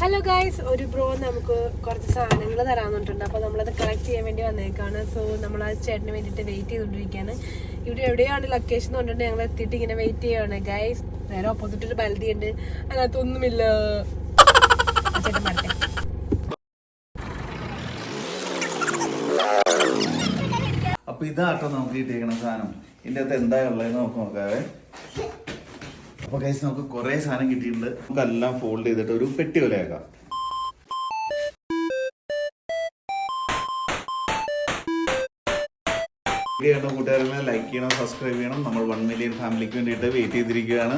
Hello guys, ഒരു bro നമുക്ക് കുറച്ച് സാധനങ്ങൾ തരാമെന്നിട്ടുണ്ട്. അപ്പോൾ നമ്മളത് കളക്ട് ചെയ്യാൻ വേണ്ടി വന്നേക്കാണ്. സോ നമ്മൾ ആ ചേട്ടന് വേണ്ടിയിട്ട് വെയിറ്റ് ചെയ്തുകൊണ്ടിരിക്കുകയാണ്. ഇവിടെ എവിടെയാണ് ലൊക്കേഷൻ കൊണ്ടിട്ട് ഞങ്ങൾ എത്തിയിട്ട് ഇങ്ങനെ വെയിറ്റ് ചെയ്യുകയാണ് ഗൈസ്. നേരെ ഓപ്പോസിറ്റ് ഒരു ബൽദി ഉണ്ട്, അതിനകത്തൊന്നുമില്ല. ചേട്ടൻ വരട്ടെ. അപ്പൊ ഇതാട്ടോ നമുക്ക് കിട്ടിയേക്കണ സാധനം. ഇതിന്റെ അകത്ത് എന്താ ഉള്ളതെന്ന് നോക്കാവേ. അപ്പൊ ഗൈസ് നമുക്ക് കുറെ സാധനം കിട്ടിയിട്ടുണ്ട്. നമുക്ക് എല്ലാം ഫോൾഡ് ചെയ്തിട്ട് ഒരു പെട്ടി പോലെ ആക്കാം. കൂട്ടുകാരെല്ലാം ലൈക്ക് ചെയ്യണം, സബ്സ്ക്രൈബ് ചെയ്യണം. നമ്മൾ 1 മില്യൺ ഫാമിലിക്ക് വേണ്ടിയിട്ട് വെയിറ്റ് ചെയ്തിരിക്കുകയാണ്.